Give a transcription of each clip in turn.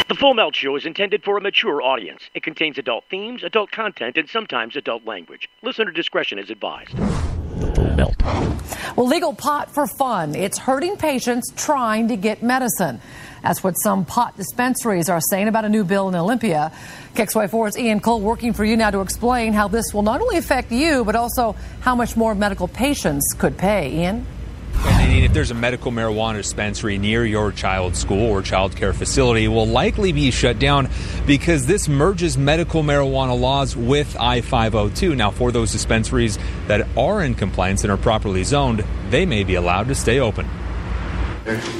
The Full Melt Show is intended for a mature audience. It contains adult themes, adult content, and sometimes adult language. Listener discretion is advised. The Full Melt. Well, legal pot for fun. It's hurting patients trying to get medicine. That's what some pot dispensaries are saying about a new bill in Olympia. KXY4's Ian Cole working for you now to explain how this will not only affect you, but also how much more medical patients could pay. Ian? And if there's a medical marijuana dispensary near your child's school or child care facility, it will likely be shut down because this merges medical marijuana laws with I-502. Now, for those dispensaries that are in compliance and are properly zoned, they may be allowed to stay open.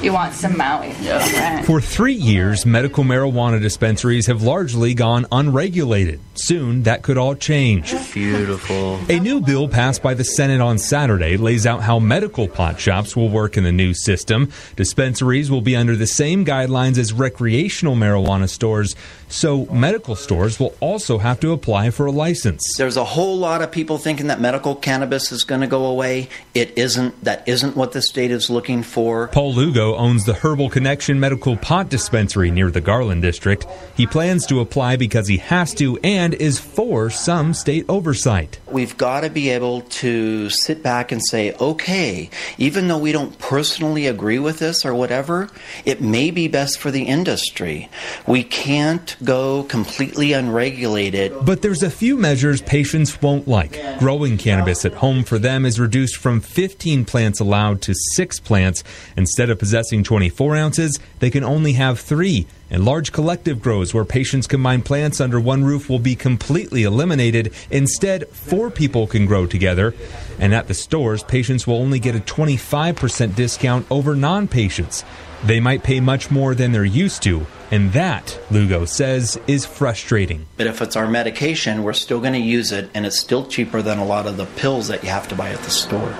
You want some Maui? Yeah. For 3 years, medical marijuana dispensaries have largely gone unregulated. Soon, that could all change. Beautiful. A new bill passed by the Senate on Saturday lays out how medical pot shops will work in the new system. Dispensaries will be under the same guidelines as recreational marijuana stores, so medical stores will also have to apply for a license. There's a whole lot of people thinking that medical cannabis is going to go away. It isn't. That isn't what the state is looking for. Paul Lugo owns the Herbal Connection Medical Pot Dispensary near the Garland District. He plans to apply because he has to and is for some state oversight. We've got to be able to sit back and say, okay, even though we don't personally agree with this or whatever, it may be best for the industry. We can't go completely unregulated. But there's a few measures patients won't like. Growing cannabis at home for them is reduced from 15 plants allowed to 6 plants. Instead of possessing 24 ounces, they can only have 3. And large collective grows where patients combine plants under one roof will be completely eliminated. Instead, 4 people can grow together. And at the stores, patients will only get a 25% discount over non-patients. They might pay much more than they're used to. And that, Lugo says, is frustrating. But if it's our medication, we're still going to use it, and it's still cheaper than a lot of the pills that you have to buy at the store.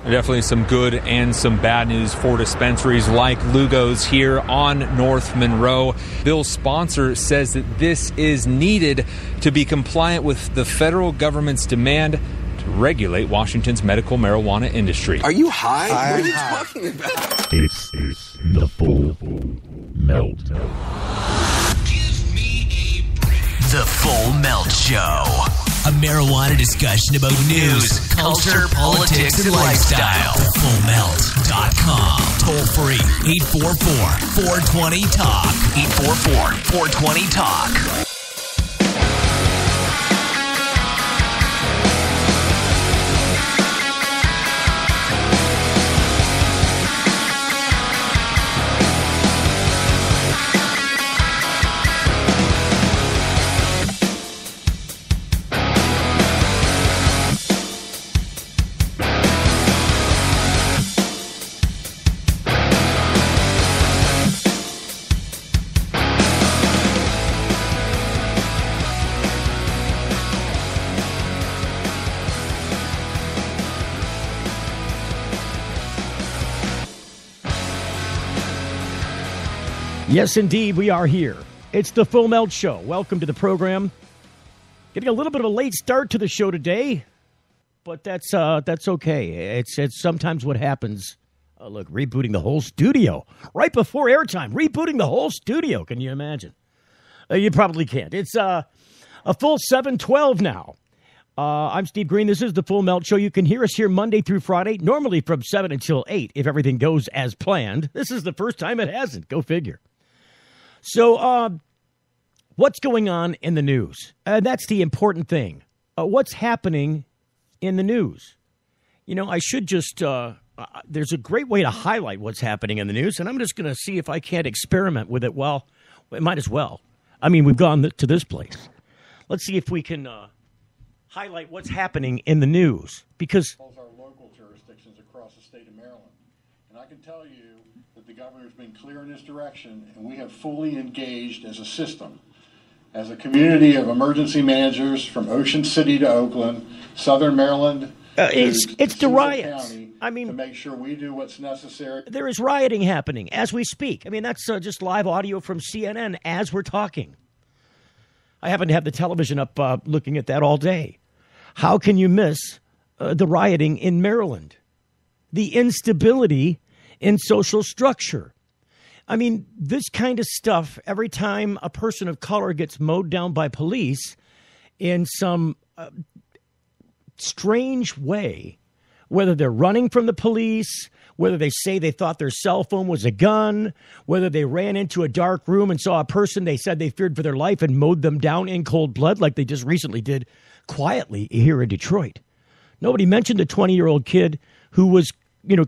Definitely some good and some bad news for dispensaries like Lugo's here on North Monroe. Bill's sponsor says that this is needed to be compliant with the federal government's demand to regulate Washington's medical marijuana industry. Are you high? What are you talking about? This is the Full Melt. Give me a break. The Full Melt Show. A marijuana discussion about news, culture, politics, and lifestyle. FullMelt.com. Toll free. 844-420-TALK. 844-420-TALK. Yes, indeed, we are here. It's the Full Melt Show. Welcome to the program. Getting a little bit of a late start to the show today, but that's okay. It's sometimes what happens. Look, rebooting the whole studio right before airtime. Rebooting the whole studio. Can you imagine? You probably can't. It's a full 7:12 now. I'm Steve Green. This is the Full Melt Show. You can hear us here Monday through Friday, normally from 7 until 8 if everything goes as planned. This is the first time it hasn't. Go figure. So what's going on in the news? That's the important thing. What's happening in the news? You know, I should just there's a great way to highlight what's happening in the news, and I'm just going to see if I can't experiment with it. Well, we might as well. I mean, we've gone to this place. Let's see if we can highlight what's happening in the news. Because our local jurisdictions across the state of Maryland. And I can tell you that the governor's been clear in this direction, and we have fully engaged as a system, as a community of emergency managers from Ocean City to Oakland, Southern Maryland. It's the riots. County, I mean, to make sure we do what's necessary. There is rioting happening as we speak. I mean, that's just live audio from CNN as we're talking. I happen to have the television up looking at that all day. How can you miss the rioting in Maryland? The instability in social structure. I mean, this kind of stuff, every time a person of color gets mowed down by police in some strange way, whether they're running from the police, whether they say they thought their cell phone was a gun, whether they ran into a dark room and saw a person they said they feared for their life and mowed them down in cold blood like they just recently did quietly here in Detroit. Nobody mentioned the 20-year-old kid who was,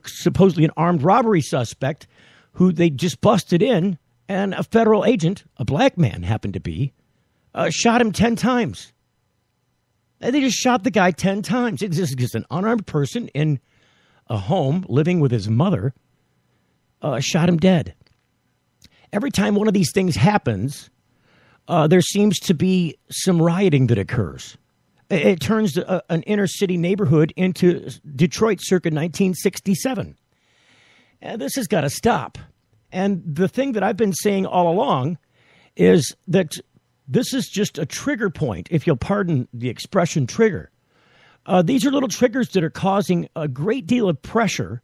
supposedly an armed robbery suspect who they just busted in, and a federal agent, a black man happened to be, shot him 10 times. And they just shot the guy 10 times. This is just an unarmed person in a home living with his mother, shot him dead. Every time one of these things happens, there seems to be some rioting that occurs. It turns an inner city neighborhood into Detroit circa 1967. This has got to stop. And the thing that I've been saying all along is that this is just a trigger point, if you'll pardon the expression trigger. These are little triggers that are causing a great deal of pressure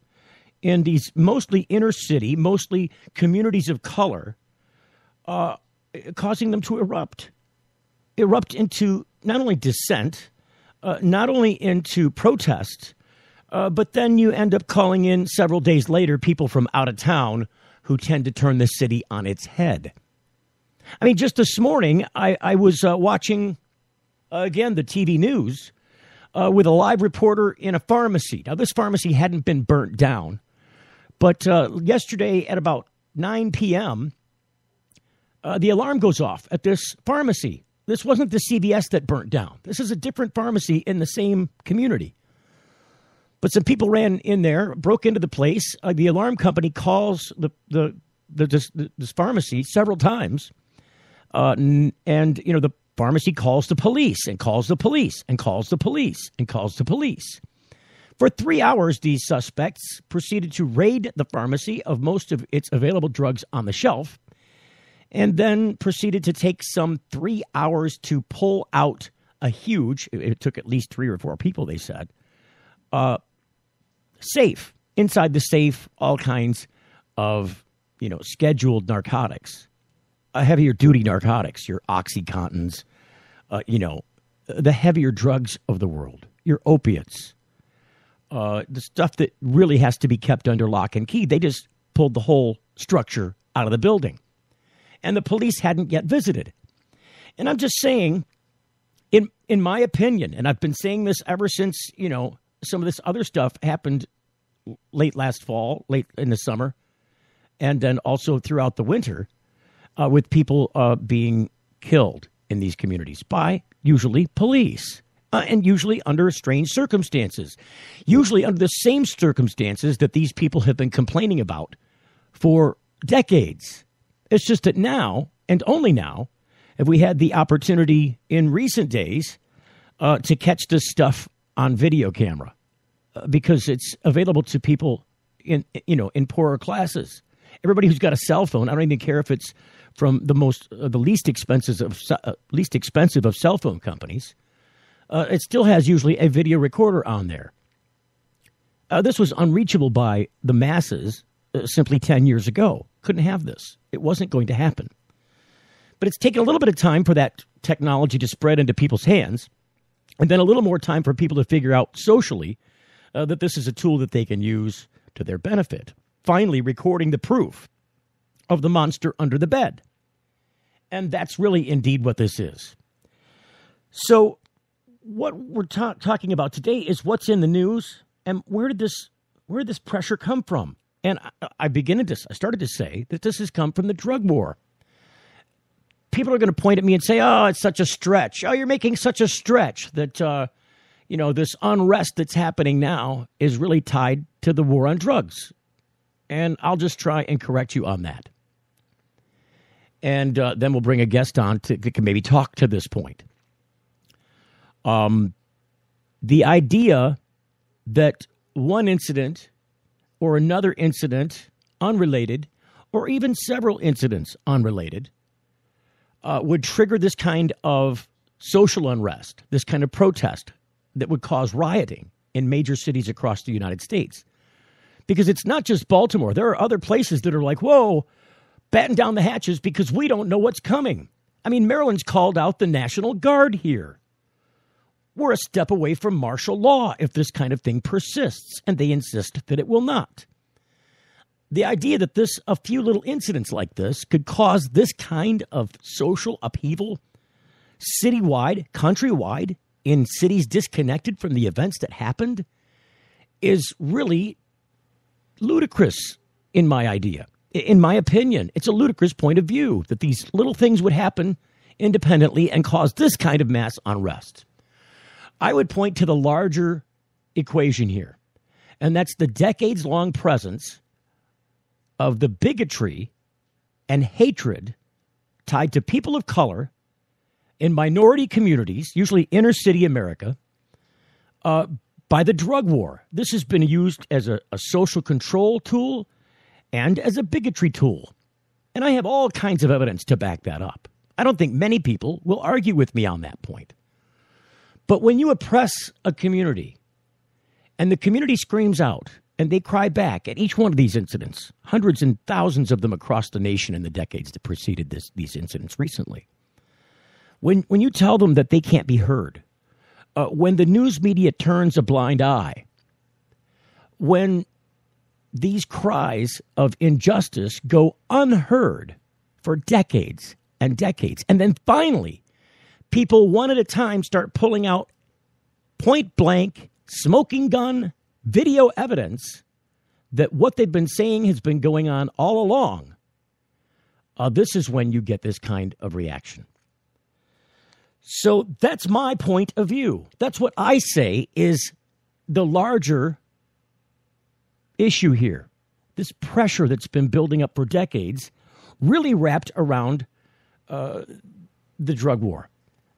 in these mostly inner city, mostly communities of color, causing them to erupt into not only dissent, not only into protest, but then you end up calling in several days later people from out of town who tend to turn the city on its head. I mean, just this morning, I was watching, again, the TV news with a live reporter in a pharmacy. Now, this pharmacy hadn't been burnt down, but yesterday at about 9 p.m., the alarm goes off at this pharmacy. This wasn't the CVS that burnt down. This is a different pharmacy in the same community. But some people ran in there, broke into the place. The alarm company calls this pharmacy several times. And the pharmacy calls the police and calls the police and calls the police and calls the police. For 3 hours, these suspects proceeded to raid the pharmacy of most of its available drugs on the shelf, and then proceeded to take some 3 hours to pull out a huge, it took at least 3 or 4 people, they said, safe. Inside the safe, all kinds of, scheduled narcotics, heavier duty narcotics, your Oxycontins, the heavier drugs of the world, your opiates, the stuff that really has to be kept under lock and key. They just pulled the whole structure out of the building. And the police hadn't yet visited. And I'm just saying, in my opinion, and I've been saying this ever since, some of this other stuff happened late last fall, late in the summer, and then also throughout the winter, with people being killed in these communities by usually police, and usually under strange circumstances, usually under the same circumstances that these people have been complaining about for decades. It's just that now, and only now, have we had the opportunity in recent days to catch this stuff on video camera, because it's available to people in poorer classes. Everybody who's got a cell phone, I don't even care if it's from the least expensive of cell phone companies, it still has usually a video recorder on there. This was unreachable by the masses simply 10 years ago. Couldn't have this. It wasn't going to happen. But it's taken a little bit of time for that technology to spread into people's hands, and then a little more time for people to figure out socially that this is a tool that they can use to their benefit. Finally, recording the proof of the monster under the bed. And that's really indeed what this is. So what we're talking about today is what's in the news and where did this pressure come from? And I started to say that this has come from the drug war. People are going to point at me and say, oh, it's such a stretch. Oh, you're making such a stretch that, this unrest that's happening now is really tied to the war on drugs. And I'll just try and correct you on that. And then we'll bring a guest on that can maybe talk to this point. The idea that one incident or another incident unrelated, or even several incidents unrelated, would trigger this kind of social unrest, this kind of protest that would cause rioting in major cities across the United States. Because it's not just Baltimore. There are other places that are like, whoa, batten down the hatches because we don't know what's coming. I mean, Maryland's called out the National Guard here. We're a step away from martial law if this kind of thing persists, and they insist that it will not. The idea that a few little incidents like this could cause this kind of social upheaval citywide, countrywide, in cities disconnected from the events that happened is really ludicrous in my opinion. It's a ludicrous point of view that these little things would happen independently and cause this kind of mass unrest. I would point to the larger equation here, and that's the decades-long presence of the bigotry and hatred tied to people of color in minority communities, usually inner city America, by the drug war. This has been used as a social control tool and as a bigotry tool. And I have all kinds of evidence to back that up. I don't think many people will argue with me on that point. But when you oppress a community and the community screams out and they cry back at each one of these incidents, hundreds and thousands of them across the nation in the decades that preceded these incidents recently, when you tell them that they can't be heard, when the news media turns a blind eye, when these cries of injustice go unheard for decades and decades, and then finally, people one at a time start pulling out point-blank, smoking gun video evidence that what they've been saying has been going on all along, this is when you get this kind of reaction. So that's my point of view. That's what I say is the larger issue here. This pressure that's been building up for decades, really wrapped around the drug war,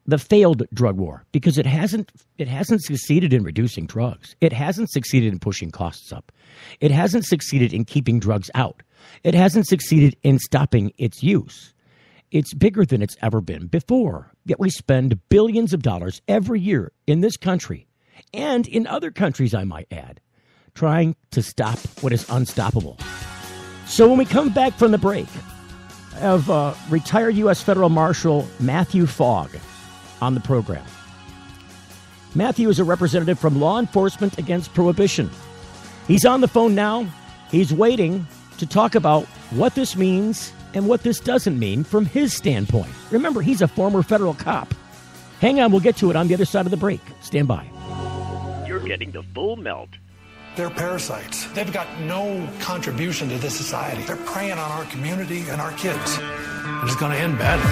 the failed drug war, because it hasn't succeeded in reducing drugs. It hasn't succeeded in pushing costs up. It hasn't succeeded in keeping drugs out. It hasn't succeeded in stopping its use. It's bigger than it's ever been before. Yet we spend billions of dollars every year in this country and in other countries, I might add, trying to stop what is unstoppable. So when we come back from the break, I have retired U.S. Federal Marshal Matthew Fogg on the program. Matthew is a representative from Law Enforcement Against Prohibition. He's on the phone now. He's waiting to talk about what this means and what this doesn't mean from his standpoint. Remember, he's a former federal cop. Hang on, we'll get to it on the other side of the break. Stand by. You're getting the full melt. They're parasites. They've got no contribution to this society. They're preying on our community and our kids. And it's going to end badly.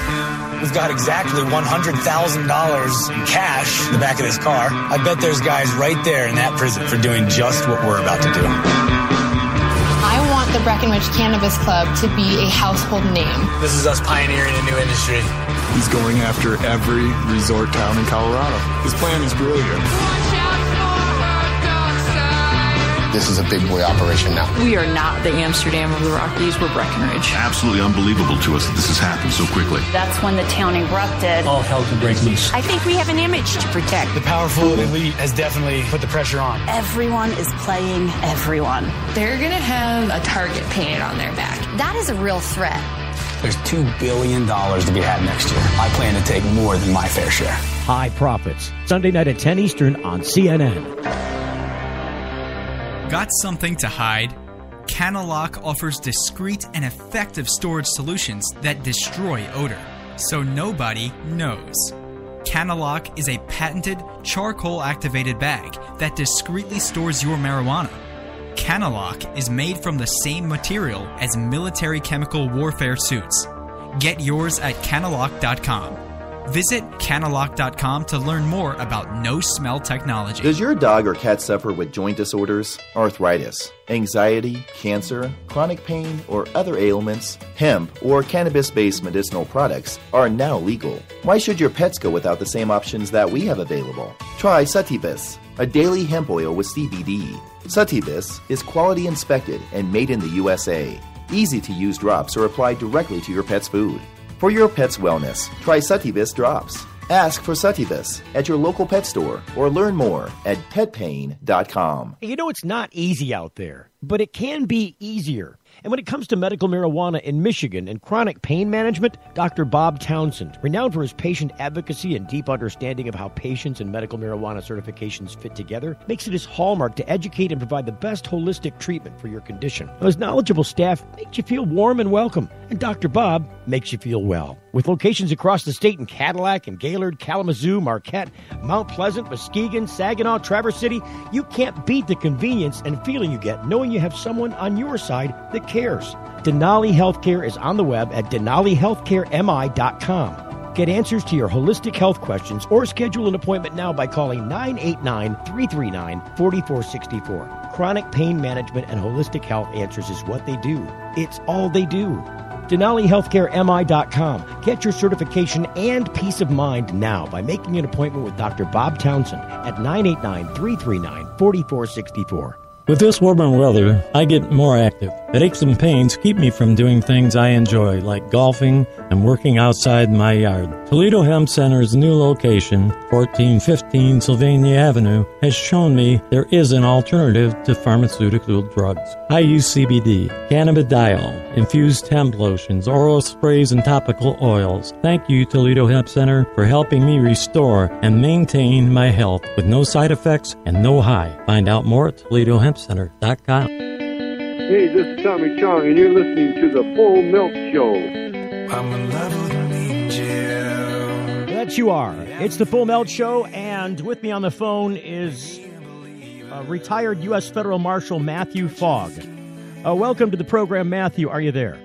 We've got exactly $100,000 in cash in the back of this car. I bet there's guys right there in that prison for doing just what we're about to do. I want the Breckenridge Cannabis Club to be a household name. This is us pioneering a new industry. He's going after every resort town in Colorado. His plan is brilliant. This is a big boy operation now. We are not the Amsterdam of the Rockies. We're Breckenridge. Absolutely unbelievable to us that this has happened so quickly. That's when the town erupted. All hell can break loose. I think we have an image to protect. The powerful elite has definitely put the pressure on. Everyone is playing everyone. They're going to have a target painted on their back. That is a real threat. There's $2 billion to be had next year. I plan to take more than my fair share. High Profits, Sunday night at 10 Eastern on CNN. Got something to hide? Cannalock offers discreet and effective storage solutions that destroy odor, so nobody knows. Cannalock is a patented charcoal-activated bag that discreetly stores your marijuana. Cannalock is made from the same material as military chemical warfare suits. Get yours at Cannalock.com. Visit Cannalock.com to learn more about no-smell technology. Does your dog or cat suffer with joint disorders, arthritis, anxiety, cancer, chronic pain, or other ailments? Hemp or cannabis-based medicinal products are now legal. Why should your pets go without the same options that we have available? Try Sativus, a daily hemp oil with CBD. Sativus is quality inspected and made in the USA. Easy-to-use drops are applied directly to your pet's food. For your pet's wellness, try Sativus drops. Ask for Sativus at your local pet store or learn more at petpain.com. You know, it's not easy out there, but it can be easier. And when it comes to medical marijuana in Michigan and chronic pain management, Dr. Bob Townsend, renowned for his patient advocacy and deep understanding of how patients and medical marijuana certifications fit together, makes it his hallmark to educate and provide the best holistic treatment for your condition. Now, his knowledgeable staff makes you feel warm and welcome, and Dr. Bob makes you feel well. With locations across the state in Cadillac and Gaylord, Kalamazoo, Marquette, Mount Pleasant, Muskegon, Saginaw, Traverse City, you can't beat the convenience and feeling you get knowing you have someone on your side that cares. Denali Healthcare is on the web at denalihealthcaremi.com. Get answers to your holistic health questions or schedule an appointment now by calling 989-339-4464. Chronic pain management and holistic health answers is what they do. It's all they do. DenaliHealthcareMI.com. Get your certification and peace of mind now by making an appointment with Dr. Bob Townsend at 989-339-4464. With this warmer weather, I get more active. The aches and pains keep me from doing things I enjoy, like golfing and working outside my yard. Toledo Hemp Center's new location, 1415 Sylvania Avenue, has shown me there is an alternative to pharmaceutical drugs. I use CBD, cannabidiol, infused hemp lotions, oral sprays, and topical oils. Thank you, Toledo Hemp Center, for helping me restore and maintain my health with no side effects and no high. Find out more at ToledoHempCenter.com. Hey, this is Tommy Chong, and you're listening to The Full Milk Show. I'm in love with an angel. That you are. It's The Full Melt Show, and with me on the phone is retired U.S. Federal Marshal Matthew Fogg. Welcome to the program, Matthew. Are you there?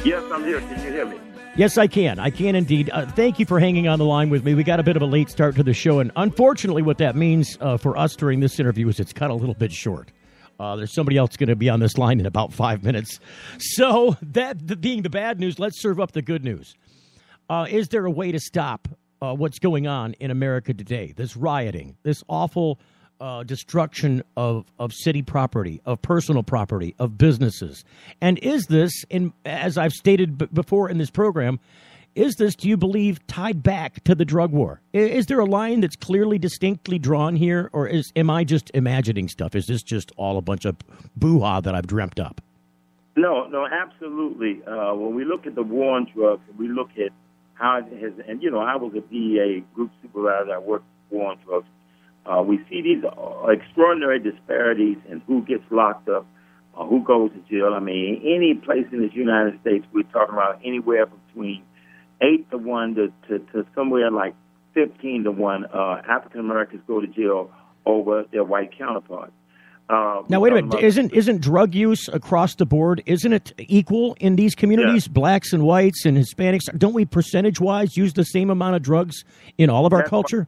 Yes, I'm here. Can you hear me? Yes, I can. I can indeed. Thank you for hanging on the line with me. We got a bit of a late start to the show, and unfortunately what that means for us during this interview is it's cut a little bit short. There's somebody else going to be on this line in about 5 minutes. So that being the bad news, let's serve up the good news. Is there a way to stop what's going on in America today? This rioting, this awful destruction of city property, of personal property, of businesses. And is this, as I've stated before in this program, is this, do you believe, tied back to the drug war? Is there a line that's clearly, distinctly drawn here, or am I just imagining stuff? Is this just all a bunch of boo-ha that I've dreamt up? No, absolutely. When we look at the war on drugs, and we look at how it has, and, I was a DEA group supervisor. I worked with war on drugs. We see these extraordinary disparities in who gets locked up, who goes to jail. I mean, any place in the United States, we're talking about anywhere between 8-1 to somewhere like 15-1. African Americans go to jail over their white counterparts. Now, wait a minute. Isn't drug use across the board, isn't it equal in these communities, blacks and whites and Hispanics? Don't we percentage-wise use the same amount of drugs in all of our culture?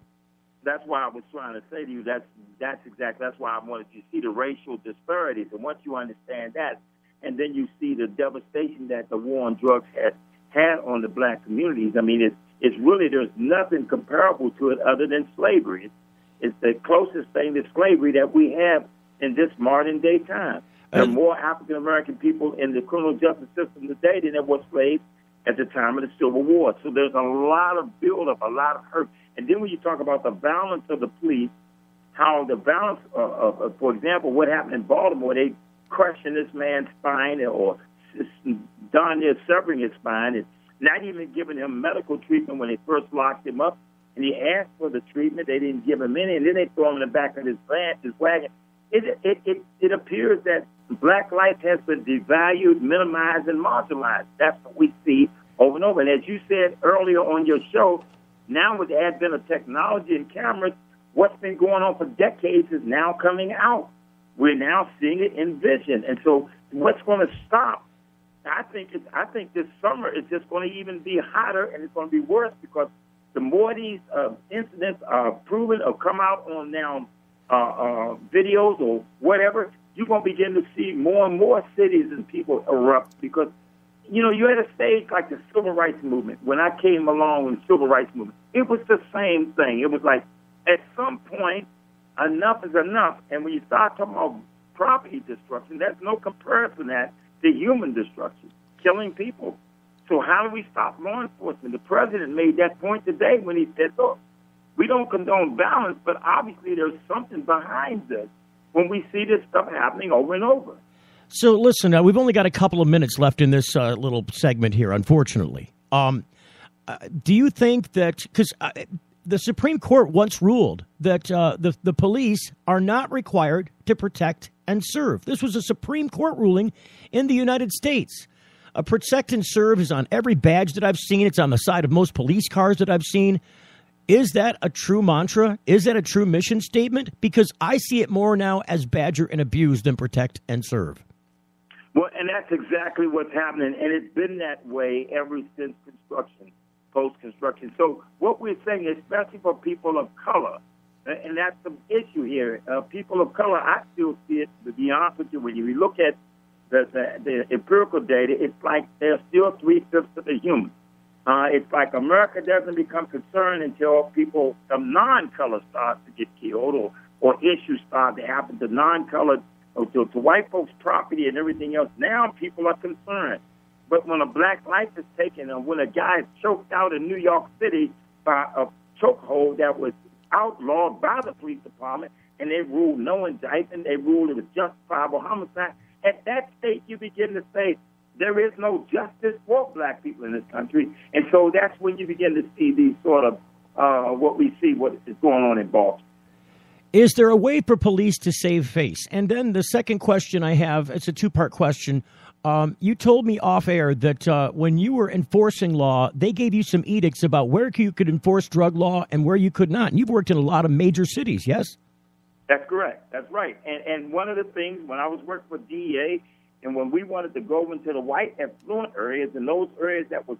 That's why I was trying to say to you that's why I wanted you to see the racial disparities. And once you understand that, and then you see the devastation that the war on drugs had on the black communities. I mean, it's really, there's nothing comparable to it other than slavery. It's the closest thing to slavery that we have in this modern day time. There are more African American people in the criminal justice system today than there were slaves at the time of the Civil War. So there's a lot of buildup, a lot of hurt. And then when you talk about the violence of the police, how the violence of, for example, what happened in Baltimore, they crushing this man's spine or darn near severing his spine and not even giving him medical treatment when they first locked him up. And he asked for the treatment. They didn't give him any, and then they throw him in the back of his wagon. It appears that black life has been devalued, minimized, and marginalized. That's what we see over and over. And as you said earlier on your show, now with the advent of technology and cameras, what's been going on for decades is now coming out. We're now seeing it in vision. And so what's going to stop? I think this summer is just going to even be hotter, and it's going to be worse because the more these incidents are proven or come out on now videos or whatever, you're going to begin to see more and more cities and people erupt because, you're at a stage like the civil rights movement. When I came along in the civil rights movement, it was the same thing. It was like, at some point, enough is enough. And when you start talking about property destruction, there's no comparison to that to human destruction, killing people. So how do we stop law enforcement? The president made that point today when he said, look, we don't condone violence, but obviously there's something behind this when we see this stuff happening over and over. So listen, we've only got a couple of minutes left in this little segment here, unfortunately. Do you think that, because the Supreme Court once ruled that the police are not required to protect and serve. This was a Supreme Court ruling in the United States. Protect and serve is on every badge that I've seen. It's on the side of most police cars that I've seen. Is that a true mantra? Is that a true mission statement? Because I see it more now as badger and abuse than protect and serve. Well, and that's exactly what's happening, and it's been that way ever since construction, post-construction. So what we're saying, especially for people of color, and that's the issue here, people of color, I still see it, to be honest with you, when you look at the empirical data, it's like they're still 3/5 of the human. It's like America doesn't become concerned until people of non-color start to get killed or issues start to happen to non-colored, to white folks' property and everything else. Now people are concerned. But when a black life is taken and when a guy is choked out in New York City by a chokehold that was outlawed by the police department and they ruled no indictment, they ruled it was justifiable homicide, at that state you begin to say there is no justice for black people in this country. And so that's when you begin to see these sort of what we see, what is going on in Baltimore. Is there a way for police to save face? And then the second question I have, it's a two-part question. You told me off air that when you were enforcing law, they gave you some edicts about where you could enforce drug law and where you could not. And you've worked in a lot of major cities, yes? That's correct. That's right. And one of the things, when I was working for DEA, and when we wanted to go into the white affluent areas and those areas that were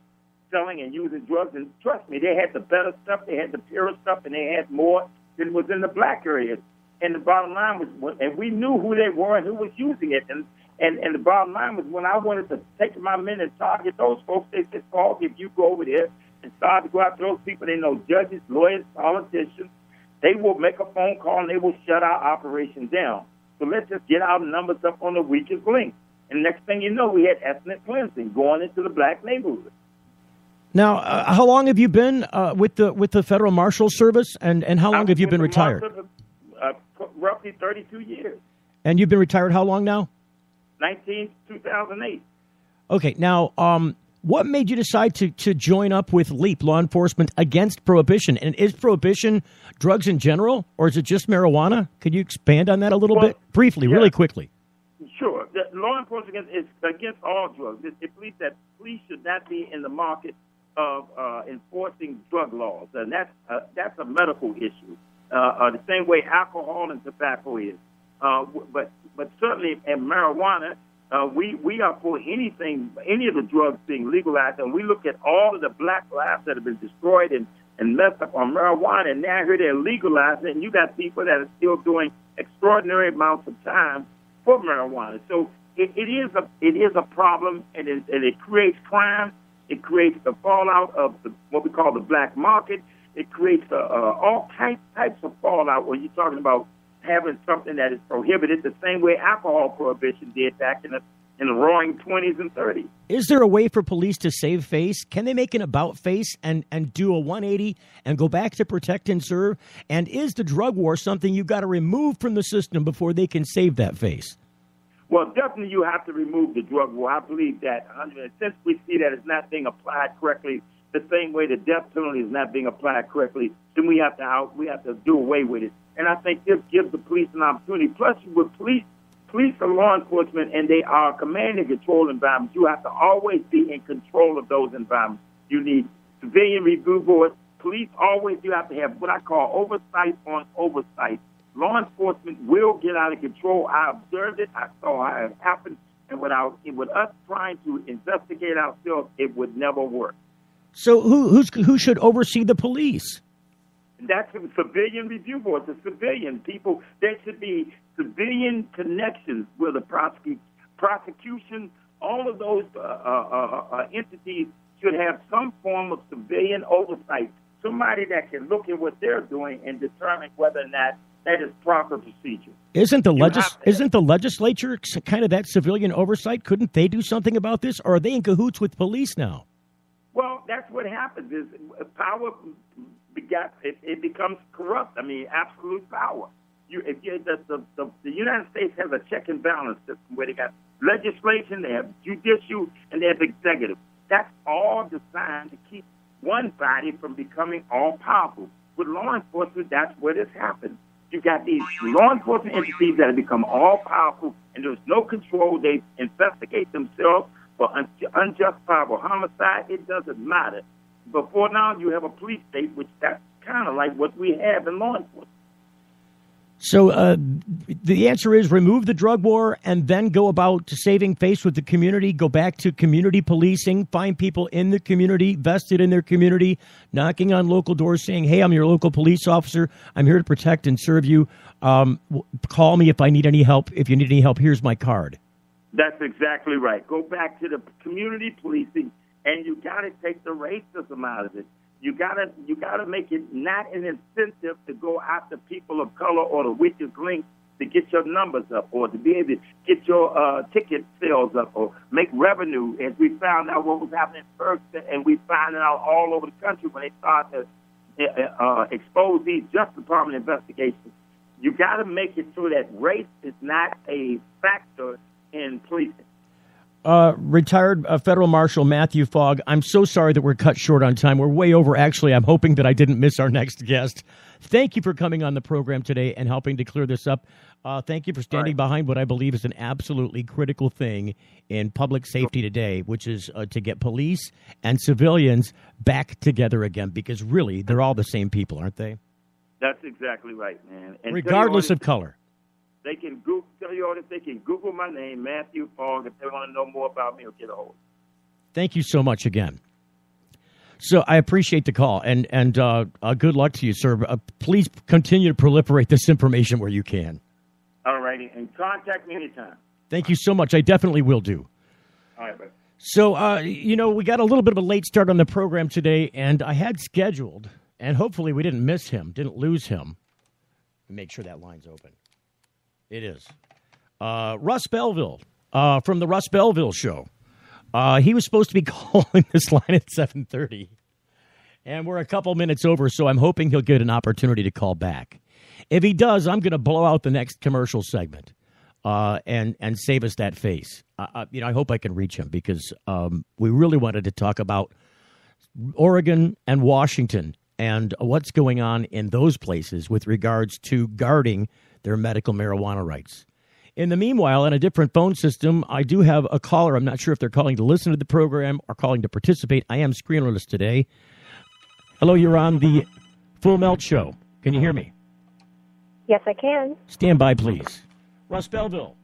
selling and using drugs, and trust me, they had the better stuff, they had the purer stuff, and they had more than was in the black areas. And the bottom line was, and we knew who they were and who was using it. And the bottom line was, when I wanted to take my men and target those folks, they said, Paul, if you go over there and start to go after those people, they know judges, lawyers, politicians, they will make a phone call and they will shut our operation down. So let's just get our numbers up on the weakest link. And next thing you know, we had ethnic cleansing going into the black neighborhood. Now, how long have you been with the Federal Marshal Service, and how long have you been retired? Roughly 32 years. And you've been retired how long now? 2008. Okay, now, what made you decide to join up with LEAP, Law Enforcement Against Prohibition? And is prohibition drugs in general, or is it just marijuana? Could you expand on that a little bit? Briefly, really quickly. Sure. The law enforcement is against all drugs. It believes that police should not be in the market of enforcing drug laws, and that's a medical issue. The same way alcohol and tobacco is, but certainly in marijuana, we are for any of the drugs being legalized, and we look at all of the black lives that have been destroyed and messed up on marijuana, and now here they're legalizing it, and you got people that are still doing extraordinary amounts of time for marijuana. So it is a problem, and it creates crime. It creates the fallout of what we call the black market. It creates all types of fallout when you're talking about having something that is prohibited, the same way alcohol prohibition did back in the roaring 20s and 30s. Is there a way for police to save face? Can they make an about face and do a 180 and go back to protect and serve? And is the drug war something you've got to remove from the system before they can save that face? Well, definitely you have to remove the drug war. I believe that. Since we see that it's not being applied correctly, the same way the death penalty is not being applied correctly, then we have to do away with it. And I think this gives the police an opportunity. Plus, with police are law enforcement, and they are command and control environments. You have to always be in control of those environments. You need civilian review boards. Police always, you have to have what I call oversight on oversight. Law enforcement will get out of control. I observed it. I saw how it happened. And with us trying to investigate ourselves, it would never work. So who should oversee the police? That's a civilian review board. The civilian people, there should be civilian connections with the prosecution. All of those entities should have some form of civilian oversight. Somebody that can look at what they're doing and determine whether or not that is proper procedure. Isn't the legislature kind of that civilian oversight? Couldn't they do something about this? Or are they in cahoots with police now? Well, that's what happens is power it becomes corrupt. I mean, absolute power. The United States has a check and balance system where they got legislation, they have judicial, and they have executive. That's all designed to keep one body from becoming all-powerful. With law enforcement, that's where this happens. You got these law enforcement entities that have become all-powerful, and there's no control. They investigate themselves for unjustifiable homicide. It doesn't matter. Before now, you have a police state, which that's kind of like what we have in law enforcement. So the answer is remove the drug war and then go about saving face with the community, go back to community policing, find people in the community, vested in their community, knocking on local doors saying, hey, I'm your local police officer. I'm here to protect and serve you. Call me if I need any help. If you need any help, here's my card. That's exactly right. Go back to the community policing, and you got to take the racism out of it. You gotta make it not an incentive to go after people of color or the weakest link to get your numbers up or to be able to get your ticket sales up or make revenue. As we found out what was happening in Ferguson, and we found out all over the country when they started to expose these Justice Department investigations. You got to make it so that race is not a factor in policing. Retired Federal Marshal Matthew Fogg, I'm so sorry that we're cut short on time. We're way over. Actually, I'm hoping that I didn't miss our next guest. Thank you for coming on the program today and helping to clear this up. Thank you for standing behind what I believe is an absolutely critical thing in public safety today, which is to get police and civilians back together again, because really, they're all the same people, aren't they? That's exactly right, man. And regardless of color. They can Google my name, Matthew Fogg, if they want to know more about me or get a hold. Thank you so much again. So I appreciate the call, and good luck to you, sir. Please continue to proliferate this information where you can. All righty, and contact me anytime. Thank you so much. I definitely will do. All right, buddy. So, we got a little bit of a late start on the program today, and I had scheduled, and hopefully we didn't miss him, didn't lose him. Make sure that line's open. It is. Russ Belville from the Russ Belville Show. He was supposed to be calling this line at 7:30, and we're a couple minutes over, so I'm hoping he'll get an opportunity to call back. If he does, I'm going to blow out the next commercial segment and save us that face. I hope I can reach him because we really wanted to talk about Oregon and Washington and what's going on in those places with regards to guarding their medical marijuana rights. In the meanwhile, on a different phone system, I do have a caller. I'm not sure if they're calling to listen to the program or calling to participate. I am screenerless today. Hello, you're on the Full Melt Show. Can you hear me? Yes, I can. Stand by, please. Russ Belville.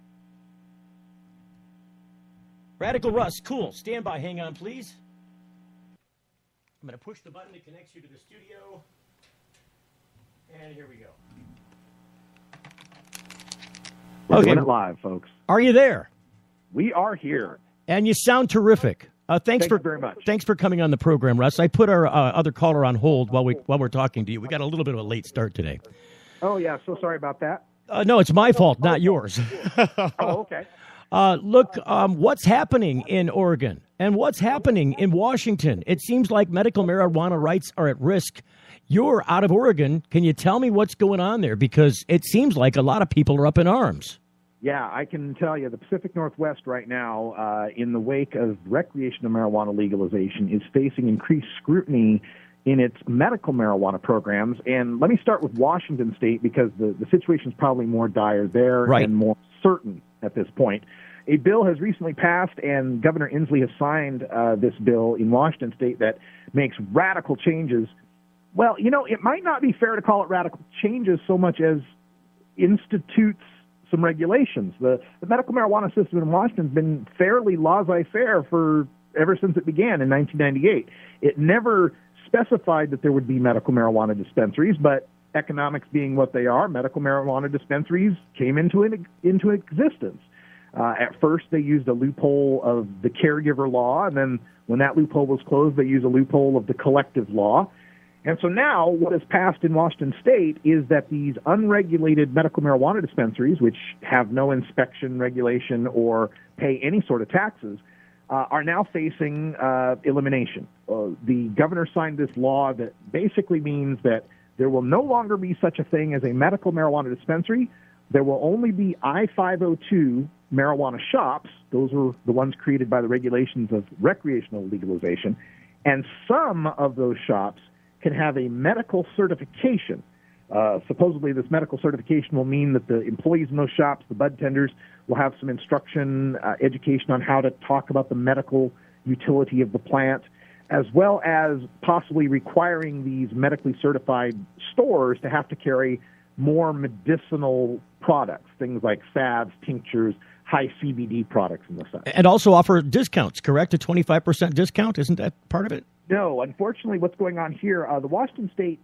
Radical Russ, cool. Stand by. Hang on, please. I'm going to push the button that connects you to the studio. And here we go. We're doing it live, folks. Are you there? We are here. And you sound terrific. Thank you very much. Thanks for coming on the program, Russ. I put our other caller on hold while we're talking to you. We got a little bit of a late start today. Oh, yeah. So sorry about that. No, it's my fault, not yours. Oh, okay. Look, what's happening in Oregon and what's happening in Washington? It seems like medical marijuana rights are at risk. You're out of Oregon. Can you tell me what's going on there? Because it seems like a lot of people are up in arms. Yeah, I can tell you the Pacific Northwest right now, in the wake of recreational marijuana legalization, is facing increased scrutiny in its medical marijuana programs. And let me start with Washington State because the situation is probably more dire there and more certain at this point. A bill has recently passed, and Governor Inslee has signed this bill in Washington State that makes radical changes. Well, it might not be fair to call it radical changes so much as institutes some regulations. The medical marijuana system in Washington has been fairly laissez-faire ever since it began in 1998. It never specified that there would be medical marijuana dispensaries, but economics being what they are, medical marijuana dispensaries came into existence. At first, they used a loophole of the caregiver law, and then when that loophole was closed, they used a loophole of the collective law. And so now what has passed in Washington State is that these unregulated medical marijuana dispensaries, which have no inspection regulation or pay any sort of taxes, are now facing elimination. The governor signed this law that basically means that there will no longer be such a thing as a medical marijuana dispensary. There will only be I-502 marijuana shops. Those are the ones created by the regulations of recreational legalization. And some of those shops can have a medical certification. Supposedly, this medical certification will mean that the employees in those shops, the bud tenders, will have some instruction, education on how to talk about the medical utility of the plant, as well as possibly requiring these medically certified stores to have to carry more medicinal products, things like salves, tinctures, high CBD products and the such. And also offer discounts, correct? A 25% discount? Isn't that part of it? No, unfortunately, what's going on here, the Washington State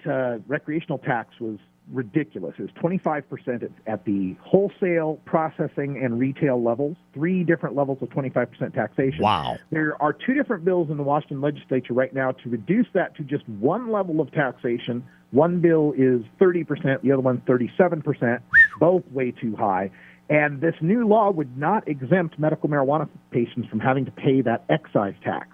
recreational tax was ridiculous. It was 25% at the wholesale, processing, and retail levels, 3 different levels of 25% taxation. Wow. There are 2 different bills in the Washington legislature right now to reduce that to just one level of taxation. One bill is 30%, the other one 37%, both way too high. And this new law would not exempt medical marijuana patients from having to pay that excise tax.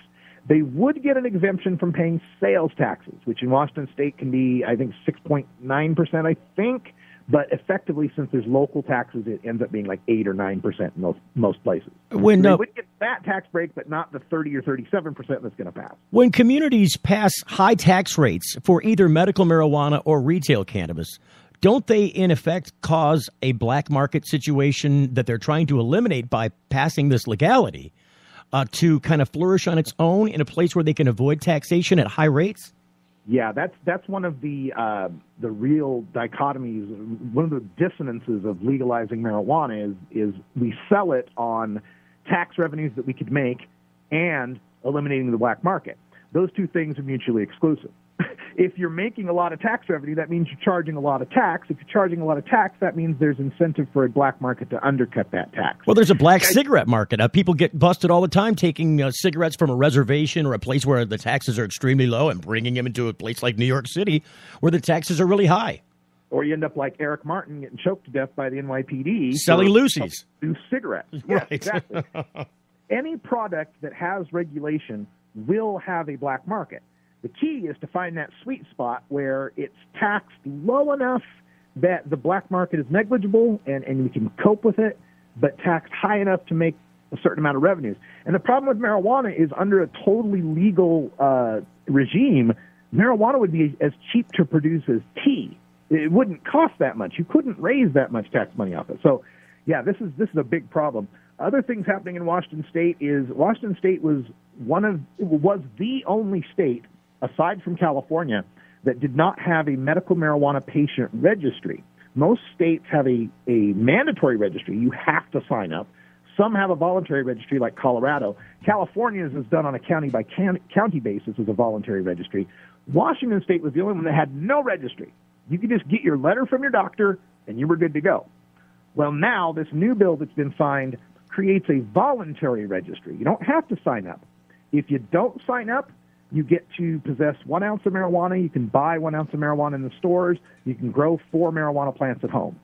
They would get an exemption from paying sales taxes, which in Washington State can be, I think, 6.9%, I think. But effectively, since there's local taxes, it ends up being like 8 or 9% in most places. They would get that tax break, but not the 30 or 37% that's going to pass. When communities pass high tax rates for either medical marijuana or retail cannabis, don't they, in effect, cause a black market situation that they're trying to eliminate by passing this legality to kind of flourish on its own in a place where they can avoid taxation at high rates? Yeah, that's one of the real dichotomies, one of the dissonances of legalizing marijuana is we sell it on tax revenues that we could make and eliminating the black market. Those 2 things are mutually exclusive. If you're making a lot of tax revenue, that means you're charging a lot of tax. If you're charging a lot of tax, that means there's incentive for a black market to undercut that tax. Well, there's a black cigarette market. People get busted all the time taking cigarettes from a reservation or a place where the taxes are extremely low and bringing them into a place like New York City where the taxes are really high. Or you end up like Eric Martin getting choked to death by the NYPD. Selling Lucy's. Loose cigarettes. Yes, right. Exactly. Any product that has regulation will have a black market. The key is to find that sweet spot where it's taxed low enough that the black market is negligible and we can cope with it, but taxed high enough to make a certain amount of revenues. And the problem with marijuana is under a totally legal regime, marijuana would be as cheap to produce as tea. It wouldn't cost that much. You couldn't raise that much tax money off it. So, yeah, this is a big problem. Other things happening in Washington State is Washington State was the only state, aside from California, that did not have a medical marijuana patient registry. Most states have a mandatory registry. You have to sign up. Some have a voluntary registry like Colorado. California's is done on a county basis as a voluntary registry. Washington State was the only one that had no registry. You could just get your letter from your doctor and you were good to go. Well, now this new bill that's been signed creates a voluntary registry. You don't have to sign up. If you don't sign up, you get to possess 1 ounce of marijuana. You can buy 1 ounce of marijuana in the stores. You can grow 4 marijuana plants at home.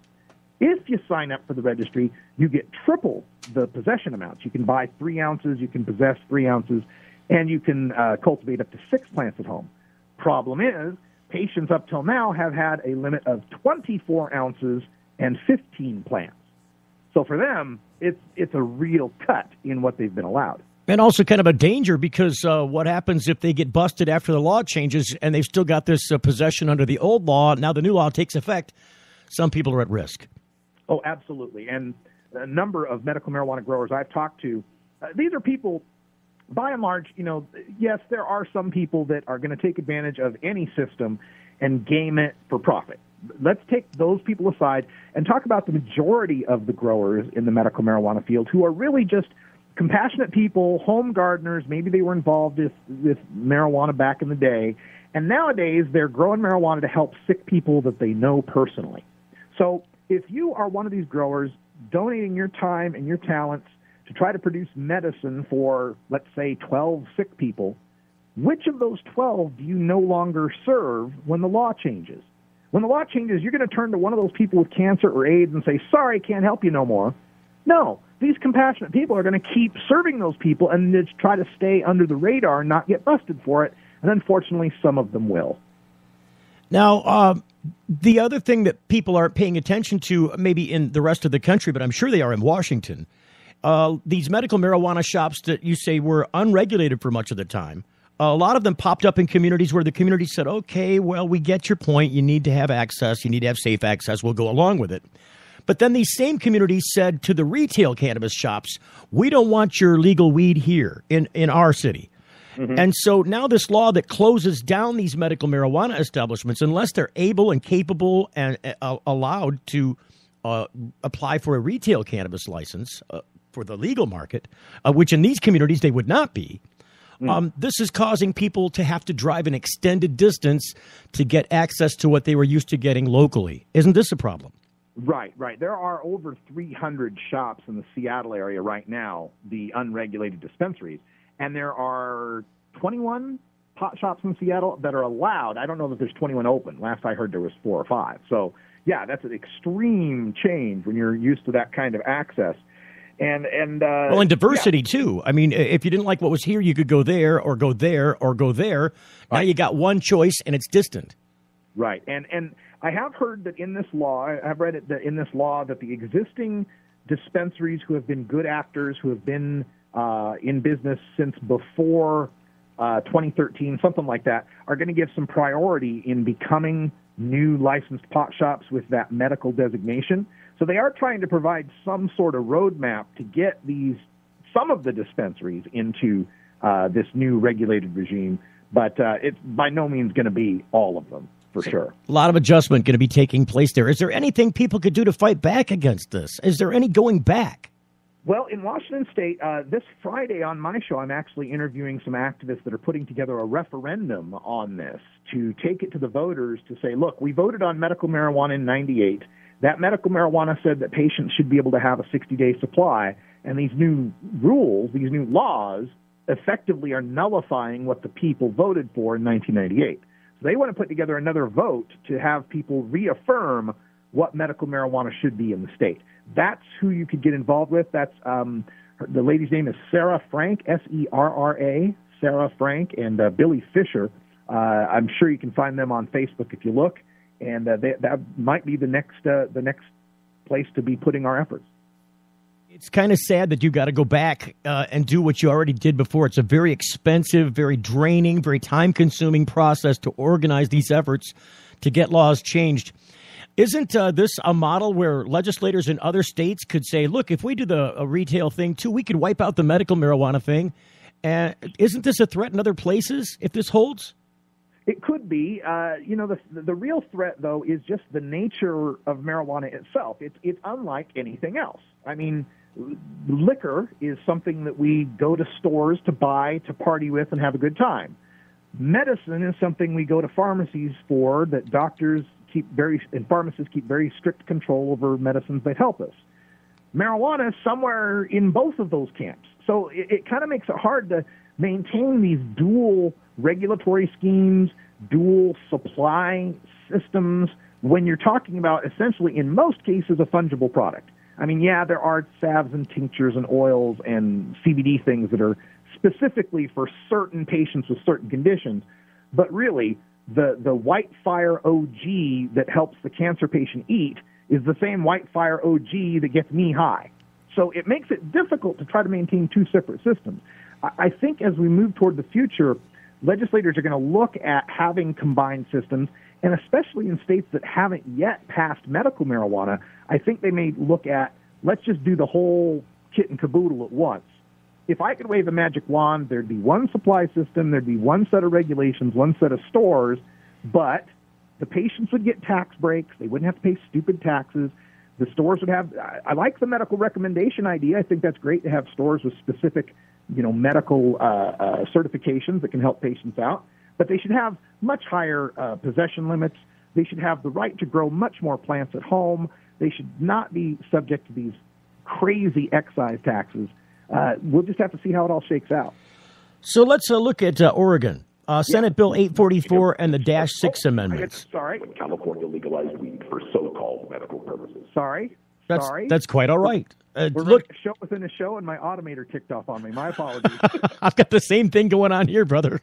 If you sign up for the registry, you get triple the possession amounts. You can buy 3 ounces, you can possess 3 ounces, and you can cultivate up to 6 plants at home. Problem is, patients up till now have had a limit of 24 ounces and 15 plants. So for them, it's a real cut in what they've been allowed. And also kind of a danger because what happens if they get busted after the law changes and they've still got this possession under the old law? Now the new law takes effect. Some people are at risk. Oh, absolutely. And a number of medical marijuana growers I've talked to, these are people, by and large, yes, there are some people that are going to take advantage of any system and game it for profit. Let's take those people aside and talk about the majority of the growers in the medical marijuana field who are really just compassionate people, home gardeners. Maybe they were involved with marijuana back in the day, and nowadays they're growing marijuana to help sick people that they know personally. So if you are one of these growers donating your time and your talents to try to produce medicine for, let's say, 12 sick people, which of those 12 do you no longer serve when the law changes? When the law changes, you're going to turn to one of those people with cancer or AIDS and say, sorry, can't help you no more. No, these compassionate people are going to keep serving those people and just try to stay under the radar and not get busted for it. And unfortunately, some of them will. Now, the other thing that people aren't paying attention to, maybe in the rest of the country, but I'm sure they are in Washington, these medical marijuana shops that you say were unregulated for much of the time, a lot of them popped up in communities where the community said, okay, well, we get your point. You need to have access. You need to have safe access. We'll go along with it. But then these same communities said to the retail cannabis shops, we don't want your legal weed here in our city. Mm-hmm. And so now this law that closes down these medical marijuana establishments, unless they're able and capable and allowed to apply for a retail cannabis license for the legal market, which in these communities they would not be, this is causing people to have to drive an extended distance to get access to what they were used to getting locally. Isn't this a problem? Right. There are over 300 shops in the Seattle area right now, the unregulated dispensaries, and there are 21 pot shops in Seattle that are allowed. I don't know that there's 21 open. Last I heard there was 4 or 5. So, yeah, that's an extreme change when you're used to that kind of access. And diversity, too. I mean, if you didn't like what was here, you could go there or go there or go there. Now you got one choice, and it's distant. Right. And I have heard that in this law, I've read it that in this law that the existing dispensaries who have been good actors, who have been in business since before 2013, something like that, are going to give some priority in becoming new licensed pot shops with that medical designation. So they are trying to provide some sort of roadmap to get some of the dispensaries into this new regulated regime, but it's by no means going to be all of them, for sure. A lot of adjustment going to be taking place there. Is there anything people could do to fight back against this? Is there any going back? Well, in Washington State, this Friday on my show, I'm actually interviewing some activists that are putting together a referendum on this to take it to the voters to say, look, we voted on medical marijuana in 98. That medical marijuana said that patients should be able to have a 60-day supply, and these new rules, these new laws, effectively are nullifying what the people voted for in 1998. So they want to put together another vote to have people reaffirm what medical marijuana should be in the state. That's who you could get involved with. That's the lady's name is Sarah Frank, Serra, Sarah Frank, and Billy Fisher. I'm sure you can find them on Facebook if you look. And that might be the next place to be putting our efforts. It's kind of sad that you got to go back and do what you already did before. It's a very expensive, very draining, very time-consuming process to organize these efforts to get laws changed. Isn't this a model where legislators in other states could say, look, if we do the retail thing, too, we could wipe out the medical marijuana thing? And isn't this a threat in other places if this holds? It could be. The real threat, though, is just the nature of marijuana itself. It's unlike anything else. I mean, liquor is something that we go to stores to buy, to party with, and have a good time. Medicine is something we go to pharmacies for, that doctors and pharmacists keep very strict control over medicines that help us. Marijuana is somewhere in both of those camps. So it kind of makes it hard to maintain these dual regulatory schemes, dual supply systems, when you're talking about essentially, in most cases, a fungible product. I mean, yeah, there are salves and tinctures and oils and CBD things that are specifically for certain patients with certain conditions, but really, the White Fire OG that helps the cancer patient eat is the same White Fire OG that gets me high. So it makes it difficult to try to maintain two separate systems. I think as we move toward the future, legislators are going to look at having combined systems, and especially in states that haven't yet passed medical marijuana, I think they may look at, let's just do the whole kit and caboodle at once. If I could wave a magic wand, there'd be one supply system, there'd be one set of regulations, one set of stores, but the patients would get tax breaks. They wouldn't have to pay stupid taxes. The stores would have, I like the medical recommendation idea. I think that's great to have stores with specific, medical certifications that can help patients out. But they should have much higher possession limits. They should have the right to grow much more plants at home. They should not be subject to these crazy excise taxes. We'll just have to see how it all shakes out. So let's look at Oregon. Senate Bill 844 and the -6 amendments. Sorry. California legalized weed for so-called medical purposes. Sorry. That's quite all right. Look, a show within a show, and my automator ticked off on me. My apologies. I've got the same thing going on here, brother.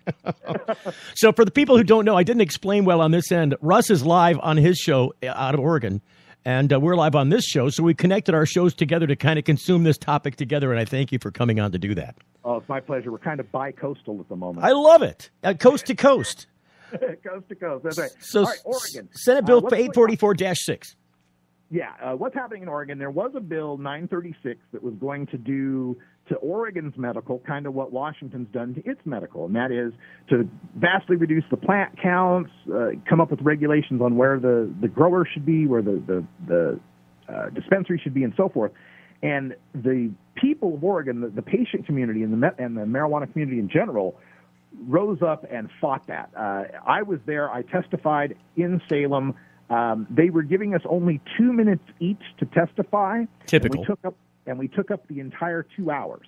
So for the people who don't know, I didn't explain well on this end. Russ is live on his show out of Oregon, And we're live on this show, so we connected our shows together to kind of consume this topic together, and I thank you for coming on to do that. Oh, it's my pleasure. We're kind of bi-coastal at the moment. I love it. Coast to coast. Coast to coast. That's right. So, all right, Oregon. Senate Bill 844-6. Yeah, what's happening in Oregon? There was a bill 936 that was going to do to Oregon's medical kind of what Washington's done to its medical, and that is to vastly reduce the plant counts, come up with regulations on where the grower should be, where the dispensary should be, and so forth. And the people of Oregon, the patient community and the marijuana community in general, rose up and fought that. I was there. I testified in Salem. They were giving us only 2 minutes each to testify. Typical. And we took up the entire 2 hours.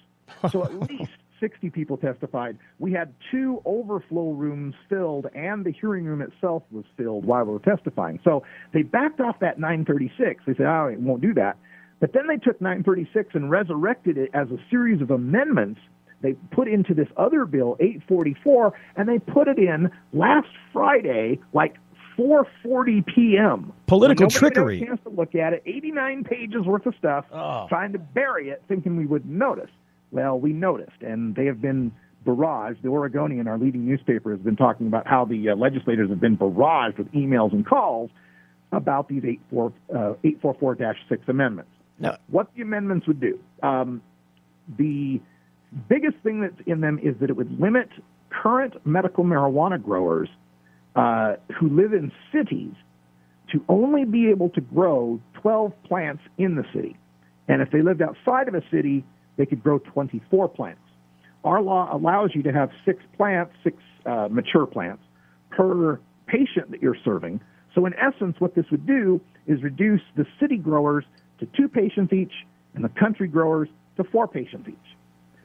So at least 60 people testified. We had 2 overflow rooms filled, and the hearing room itself was filled while we were testifying. So they backed off that 936. They said, oh, it won't do that. But then they took 936 and resurrected it as a series of amendments. They put into this other bill, 844, and they put it in last Friday, like 4:40 p.m. Political trickery. Had a chance to look at it, 89 pages worth of stuff, trying to bury it, thinking we wouldn't notice. Well, we noticed, and they have been barraged. The Oregonian, our leading newspaper, has been talking about how the legislators have been barraged with emails and calls about these 844-6 amendments. Now, what the amendments would do, the biggest thing that's in them is that it would limit current medical marijuana growers who live in cities to only be able to grow 12 plants in the city. And if they lived outside of a city, they could grow 24 plants. Our law allows you to have 6 mature plants per patient that you're serving. So in essence, what this would do is reduce the city growers to 2 patients each and the country growers to 4 patients each.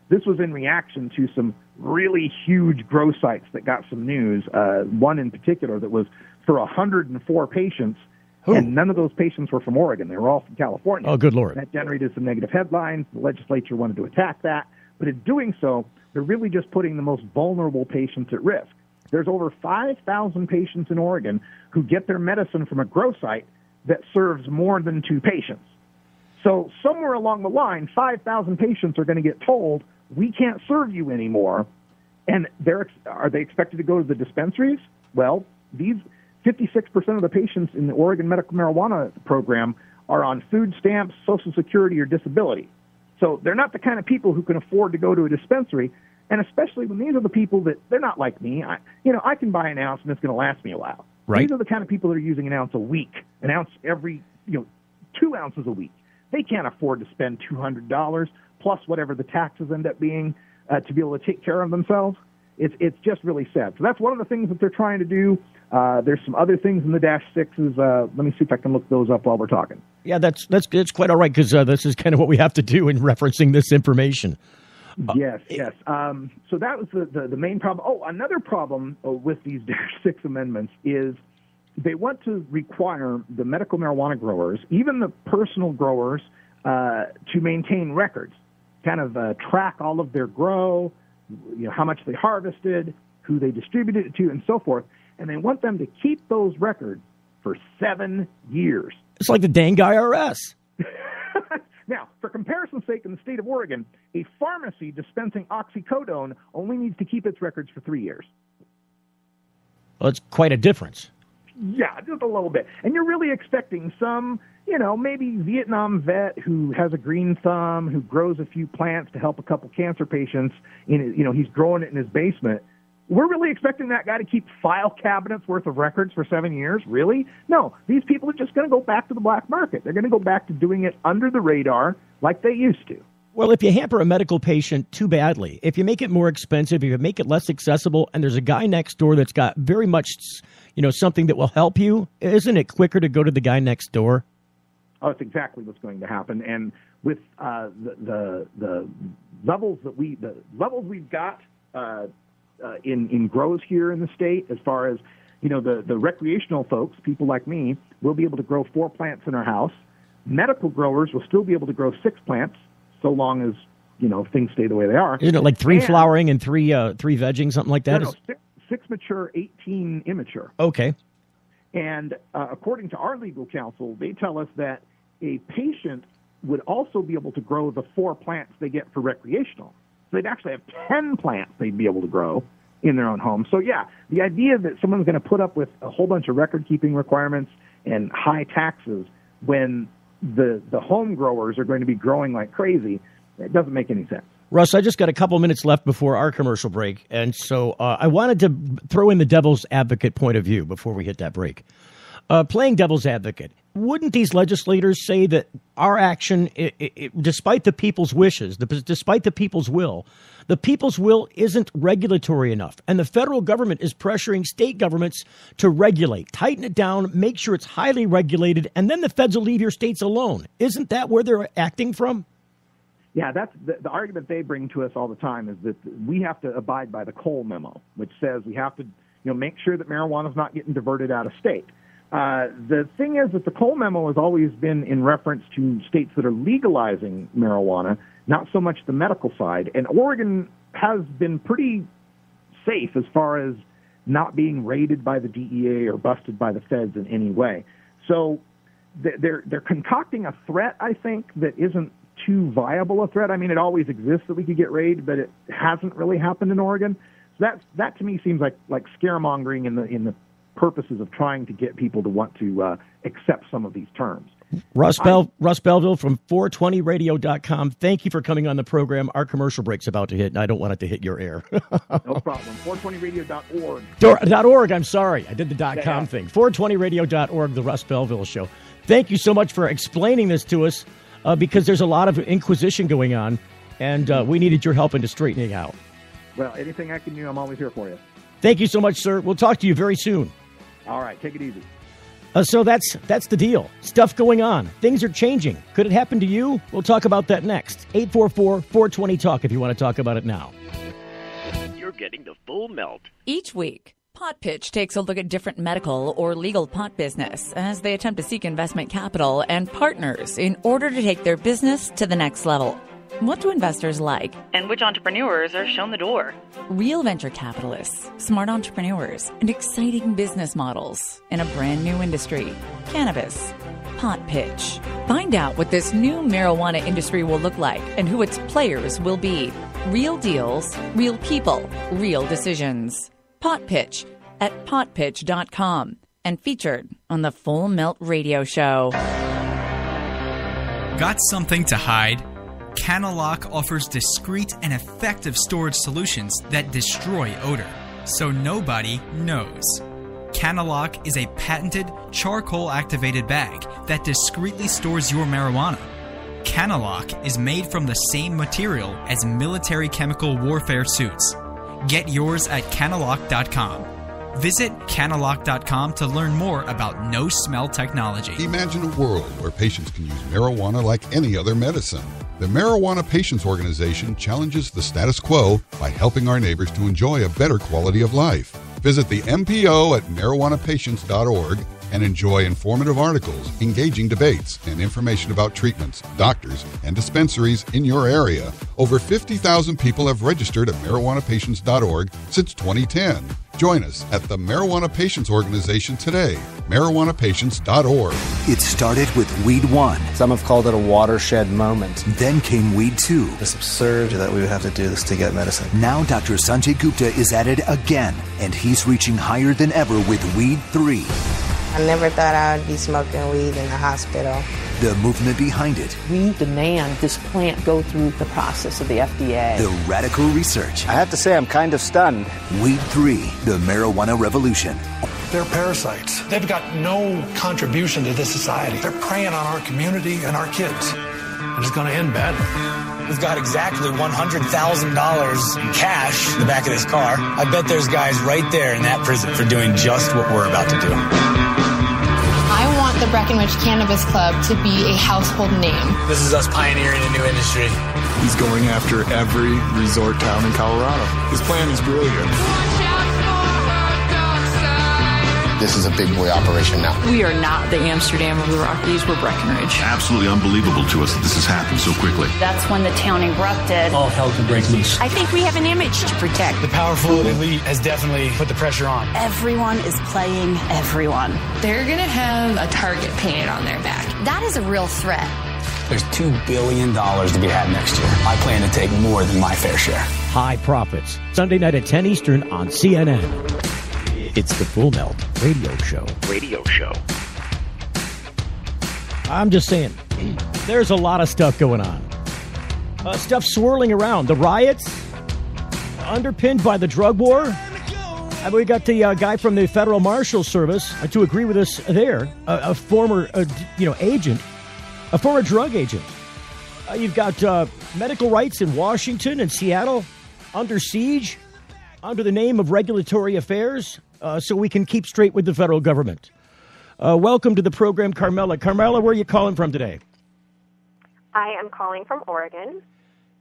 This was in reaction to some really huge grow sites that got some news, one in particular that was for 104 patients, and none of those patients were from Oregon. They were all from California. Oh, good Lord. That generated some negative headlines. The legislature wanted to attack that. But in doing so, they're really just putting the most vulnerable patients at risk. There's over 5,000 patients in Oregon who get their medicine from a grow site that serves more than 2 patients. So somewhere along the line, 5,000 patients are going to get told, we can't serve you anymore. And are they expected to go to the dispensaries? Well, these 56% of the patients in the Oregon medical marijuana program are on food stamps, Social Security, or disability. So they're not the kind of people who can afford to go to a dispensary, and especially when these are the people that they're not like me. I can buy an ounce and it's going to last me a while. Right. These are the kind of people that are using an ounce a week, an ounce every 2 ounces a week. They can't afford to spend $200 plus whatever the taxes end up being to be able to take care of themselves. It's just really sad. So that's one of the things that they're trying to do. There's some other things in the -6s. Let me see if I can look those up while we're talking. Yeah, that's quite all right, because this is kind of what we have to do in referencing this information. Yes. So that was the main problem. Oh, another problem with these -6 amendments is they want to require the medical marijuana growers, even the personal growers, to maintain records, kind of track all of their grow, how much they harvested, who they distributed it to, and so forth. And they want them to keep those records for 7 years. It's like the dang IRS. Now, for comparison's sake, in the state of Oregon, a pharmacy dispensing oxycodone only needs to keep its records for 3 years. Well, it's quite a difference. Yeah, just a little bit. And you're really expecting some, maybe Vietnam vet who has a green thumb, who grows a few plants to help a couple cancer patients. He's growing it in his basement. We're really expecting that guy to keep file cabinets worth of records for 7 years? Really? No, these people are just going to go back to the black market. They're going to go back to doing it under the radar like they used to. Well, if you hamper a medical patient too badly, if you make it more expensive, if you make it less accessible, and there's a guy next door that's got very much, something that will help you, isn't it quicker to go to the guy next door? Oh, that's exactly what's going to happen. And with the levels we've got in grows here in the state, as far as the recreational folks, people like me, will be able to grow 4 plants in our house. Medical growers will still be able to grow 6 plants, so long as things stay the way they are. Isn't it like 3 flowering and 3 vegging, something like that? No, 6 mature, 18 immature. Okay. And according to our legal counsel, they tell us that a patient would also be able to grow the 4 plants they get for recreational. So they'd actually have 10 plants they'd be able to grow in their own home. So, yeah, the idea that someone's going to put up with a whole bunch of record-keeping requirements and high taxes when the home growers are going to be growing like crazy, it doesn't make any sense. Russ, I just got a couple minutes left before our commercial break, and so I wanted to throw in the devil's advocate point of view before we hit that break. Playing devil's advocate, wouldn't these legislators say that our action, despite the people's wishes, despite the people's will isn't regulatory enough, and the federal government is pressuring state governments to regulate, tighten it down, make sure it's highly regulated, and then the feds will leave your states alone? Isn't that where they're acting from? Yeah, that's the argument they bring to us all the time, is that we have to abide by the Cole memo, which says we have to make sure that marijuana is not getting diverted out of state. The thing is that the Cole memo has always been in reference to states that are legalizing marijuana, not so much the medical side. And Oregon has been pretty safe as far as not being raided by the DEA or busted by the feds in any way. So they're concocting a threat, I think, that isn't too viable a threat. I mean, it always exists that we could get raided, but it hasn't really happened in Oregon. So that to me seems like scaremongering in the purposes of trying to get people to want to accept some of these terms. Russ Belville from 420radio.com. Thank you for coming on the program. Our commercial break's about to hit, and I don't want it to hit your air. No problem. 420radio.org. .org, I'm sorry. I did the .com thing. 420radio.org, the Russ Belville Show. Thank you so much for explaining this to us, because there's a lot of inquisition going on, and we needed your help into straightening out. Well, anything I can do, I'm always here for you. Thank you so much, sir. We'll talk to you very soon. All right, take it easy. So that's the deal. Stuff going on. Things are changing. Could it happen to you? We'll talk about that next. 844-420-TALK if you want to talk about it now. You're getting the full melt. Each week, Pot Pitch takes a look at different medical or legal pot business as they attempt to seek investment capital and partners in order to take their business to the next level. What do investors like? And which entrepreneurs are shown the door? Real venture capitalists, smart entrepreneurs, and exciting business models in a brand new industry. Cannabis. Pot Pitch. Find out what this new marijuana industry will look like and who its players will be. Real deals, real people, real decisions. Pot Pitch at potpitch.com and featured on the Full Melt Radio Show. Got something to hide? Cannalock offers discreet and effective storage solutions that destroy odor, so nobody knows. Cannalock is a patented charcoal-activated bag that discreetly stores your marijuana. Cannalock is made from the same material as military chemical warfare suits. Get yours at Cannalock.com. Visit Cannalock.com to learn more about no-smell technology. Imagine a world where patients can use marijuana like any other medicine. The Marijuana Patients Organization challenges the status quo by helping our neighbors to enjoy a better quality of life. Visit the MPO at marijuanapatients.org and enjoy informative articles, engaging debates, and information about treatments, doctors, and dispensaries in your area. Over 50,000 people have registered at marijuanapatients.org since 2010. Join us at the Marijuana Patients Organization today, marijuanapatients.org. It started with Weed 1. Some have called it a watershed moment. Then came Weed 2. It's absurd that we would have to do this to get medicine. Now Dr. Sanjay Gupta is at it again, and he's reaching higher than ever with Weed 3. I never thought I would be smoking weed in the hospital. The movement behind it. We demand this plant go through the process of the FDA. The radical research. I have to say I'm kind of stunned. Weed 3, the marijuana revolution. They're parasites. They've got no contribution to this society. They're preying on our community and our kids. And it's going to end badly. We've got exactly $100,000 in cash in the back of this car. I bet there's guys right there in that prison for doing just what we're about to do. I want the Breckenridge Cannabis Club to be a household name. This is us pioneering a new industry. He's going after every resort town in Colorado. His plan is brilliant. This is a big boy operation now. We are not the Amsterdam of the Rockies. We're Breckenridge. Absolutely unbelievable to us that this has happened so quickly. That's when the town erupted. All hell can break loose. I think we have an image to protect. The powerful elite has definitely put the pressure on. Everyone is playing everyone. They're going to have a target painted on their back. That is a real threat. There's $2 billion to be had next year. I plan to take more than my fair share. High Profits, Sunday night at 10 Eastern on CNN. It's the Full Melt Radio Show. I'm just saying, there's a lot of stuff going on. Stuff swirling around. The riots, underpinned by the drug war. And we got the guy from the Federal Marshal Service to agree with us there, a former agent. A former drug agent. You've got medical rights in Washington and Seattle under siege under the name of regulatory affairs so we can keep straight with the federal government. Welcome to the program, Carmela. Carmela, where are you calling from today? I am calling from Oregon.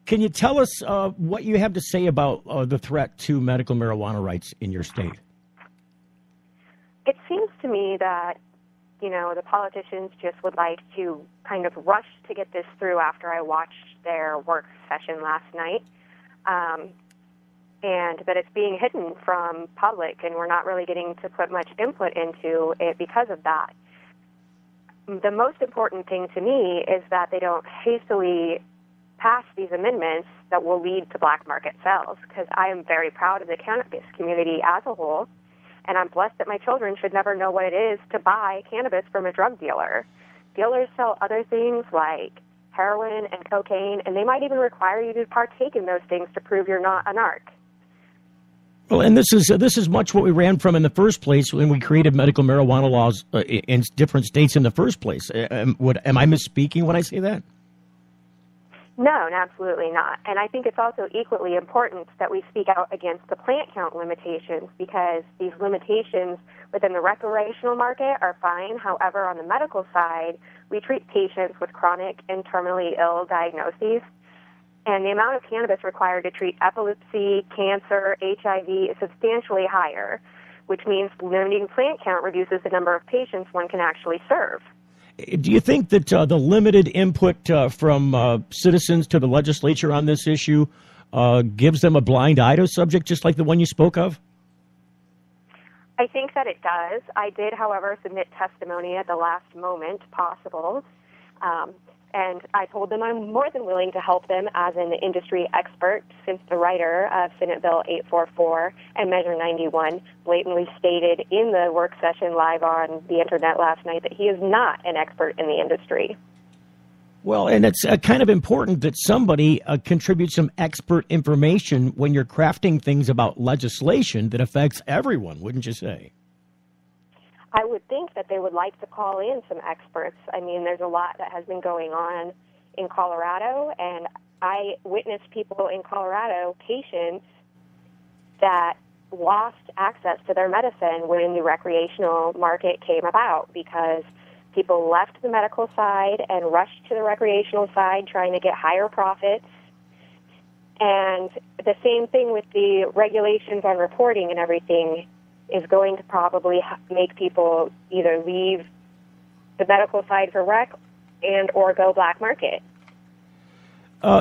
Can you tell us what you have to say about the threat to medical marijuana rights in your state? It seems to me that the politicians just would like to kind of rush to get this through after I watched their work session last night, and that it's being hidden from public, and we're not really getting to put much input into it because of that. The most important thing to me is that they don't hastily pass these amendments that will lead to black market sales, because I am very proud of the cannabis community as a whole. And I'm blessed that my children should never know what it is to buy cannabis from a drug dealer. Dealers sell other things like heroin and cocaine, and they might even require you to partake in those things to prove you're not a narc. Well, and this is much what we ran from in the first place when we created medical marijuana laws in different states in the first place. Am I misspeaking when I say that? No, absolutely not. And I think it's also equally important that we speak out against the plant count limitations, because these limitations within the recreational market are fine. However, on the medical side, we treat patients with chronic and terminally ill diagnoses. And the amount of cannabis required to treat epilepsy, cancer, HIV is substantially higher, which means limiting plant count reduces the number of patients one can actually serve. Do you think that the limited input from citizens to the legislature on this issue gives them a blind eye to a subject just like the one you spoke of? I think that it does. I did, however, submit testimony at the last moment possible. And I told them I'm more than willing to help them as an industry expert, since the writer of Senate Bill 844 and Measure 91 blatantly stated in the work session live on the Internet last night that he is not an expert in the industry. Well, and it's kind of important that somebody contributes some expert information when you're crafting things about legislation that affects everyone, wouldn't you say? I would think that they would like to call in some experts. I mean, there's a lot that has been going on in Colorado, and I witnessed people in Colorado, patients, that lost access to their medicine when the recreational market came about, because people left the medical side and rushed to the recreational side trying to get higher profits. And the same thing with the regulations on reporting and everything is going to probably make people either leave the medical side for rec and or go black market.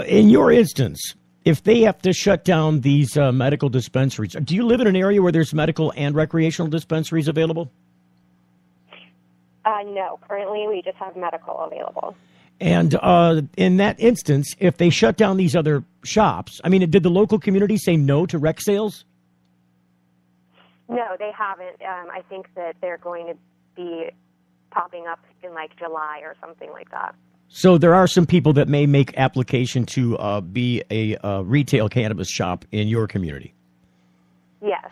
In your instance, if they have to shut down these medical dispensaries, do you live in an area where there's medical and recreational dispensaries available? No, currently we just have medical available. And in that instance, if they shut down these other shops, I mean, did the local community say no to rec sales? No, they haven't. I think that they're going to be popping up in like July or something like that. So there are some people that may make application to be a retail cannabis shop in your community. Yes.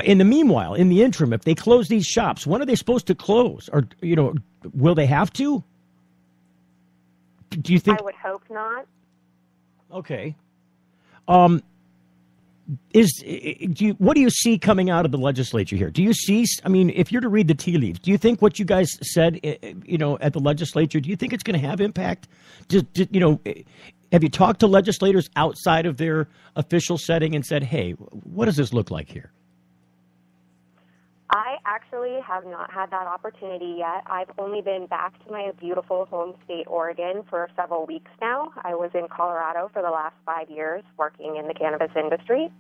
In the meanwhile, in the interim, if they close these shops, when are they supposed to close? Or, will they have to? Do you think? I would hope not. Okay. What do you see coming out of the legislature here? Do you see, I mean, if you're to read the tea leaves, do you think what you guys said, at the legislature, do you think it's going to have impact? Have you talked to legislators outside of their official setting and said, hey, what does this look like here? I actually have not had that opportunity yet. I've only been back to my beautiful home state, Oregon, for several weeks now. I was in Colorado for the last 5 years working in the cannabis industry.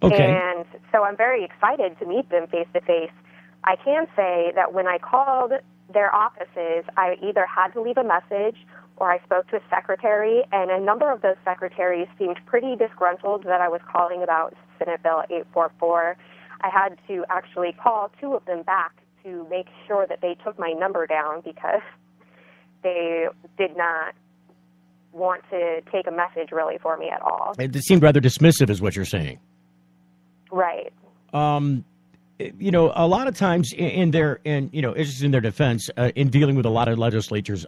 Okay. And so I'm very excited to meet them face-to-face. I can say that when I called their offices, I either had to leave a message or I spoke to a secretary, and a number of those secretaries seemed pretty disgruntled that I was calling about Senate Bill 844. I had to actually call two of them back to make sure that they took my number down because they did not want to take a message really for me at all. It seemed rather dismissive is what you're saying. Right. A lot of times it's just in their defense, in dealing with a lot of legislatures,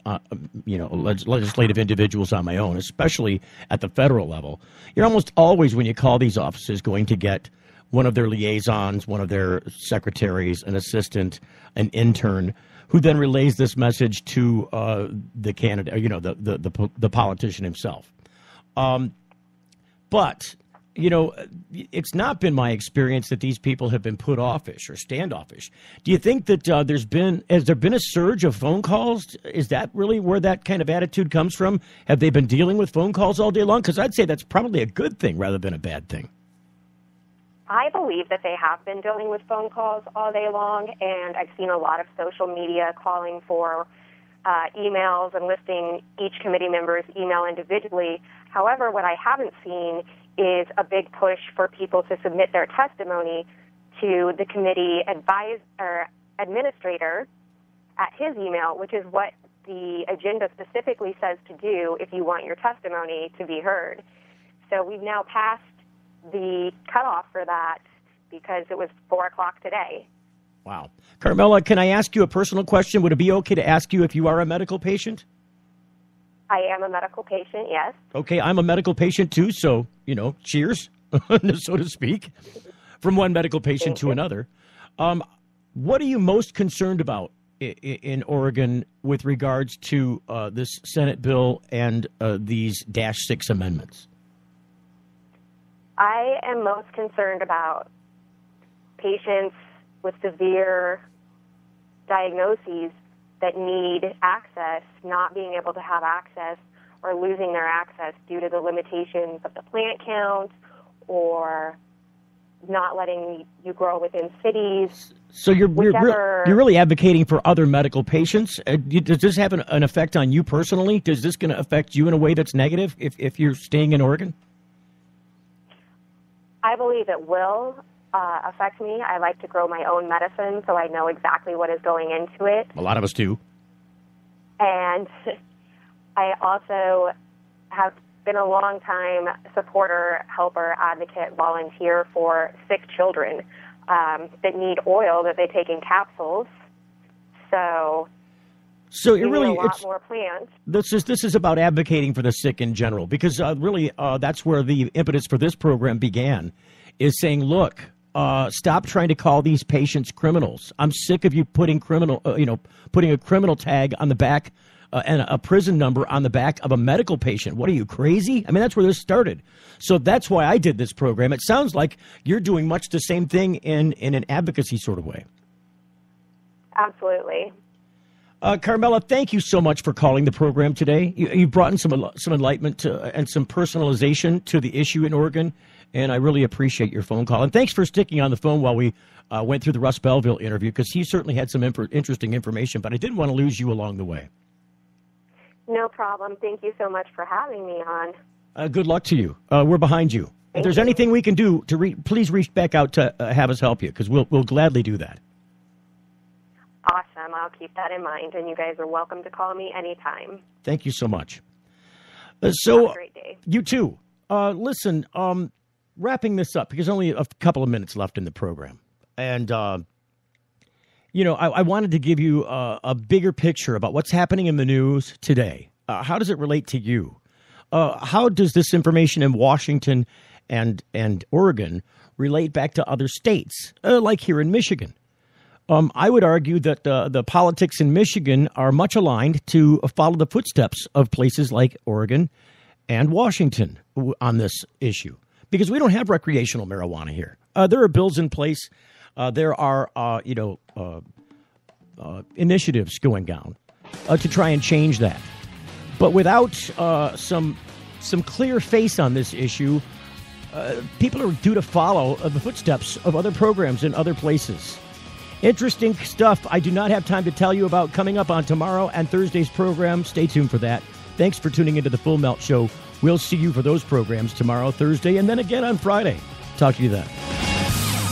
legislative individuals on my own, especially at the federal level, you're almost always, when you call these offices, going to get one of their liaisons, one of their secretaries, an assistant, an intern, who then relays this message to the candidate, the politician himself. But it's not been my experience that these people have been put offish or standoffish. Do you think that has there been a surge of phone calls? Is that really where that kind of attitude comes from? Have they been dealing with phone calls all day long? Because I'd say that's probably a good thing rather than a bad thing. I believe that they have been dealing with phone calls all day long, and I've seen a lot of social media calling for emails and listing each committee member's email individually. However, what I haven't seen is a big push for people to submit their testimony to the committee administrator at his email, which is what the agenda specifically says to do if you want your testimony to be heard. So we've now passed the cutoff for that because it was 4 o'clock today. Wow. Carmela, can I ask you a personal question? Would it be okay to ask you if you are a medical patient? I am a medical patient, yes. Okay, I'm a medical patient too, so, cheers, so to speak, from one medical patient to another. What are you most concerned about in Oregon with regards to this Senate bill and these -6 amendments? I am most concerned about patients with severe diagnoses that need access, not being able to have access or losing their access due to the limitations of the plant count or not letting you grow within cities. So you're really advocating for other medical patients. Does this have an effect on you personally? Is this going to affect you in a way that's negative if you're staying in Oregon? I believe it will affect me. I like to grow my own medicine, so I know exactly what is going into it. A lot of us do. And I also have been a long-time supporter, helper, advocate, volunteer for sick children that need oil that they take in capsules. So it really need a lot more plants. This is about advocating for the sick in general, because really that's where the impetus for this program began, is saying, look, stop trying to call these patients criminals. I'm sick of you putting putting a criminal tag on the back and a prison number on the back of a medical patient. What are you, crazy? I mean, that's where this started. So that's why I did this program. It sounds like you're doing much the same thing in an advocacy sort of way. Absolutely. Carmela, thank you so much for calling the program today. You brought in some enlightenment and some personalization to the issue in Oregon, and I really appreciate your phone call. And thanks for sticking on the phone while we went through the Russ Belville interview, because he certainly had some interesting information, but I didn't want to lose you along the way. No problem. Thank you so much for having me on. Good luck to you. We're behind you. If there's anything we can do, please reach back out to have us help you, because we'll gladly do that. Awesome. I'll keep that in mind, and you guys are welcome to call me anytime. Thank you so much. Have a great day. You too. Listen, wrapping this up, because only a couple of minutes left in the program. And, I wanted to give you a bigger picture about what's happening in the news today. How does it relate to you? How does this information in Washington and Oregon relate back to other states, like here in Michigan? I would argue that the politics in Michigan are much aligned to follow the footsteps of places like Oregon and Washington on this issue, because we don't have recreational marijuana here. There are bills in place there are initiatives going down to try and change that. But without some clear face on this issue, people are due to follow the footsteps of other programs in other places. Interesting stuff I do not have time to tell you about coming up on tomorrow and Thursday's program. Stay tuned for that. Thanks for tuning into the Full Melt Show. We'll see you for those programs tomorrow, Thursday, and then again on Friday. Talk to you then.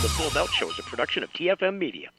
The Full Melt Show is a production of TFM Media.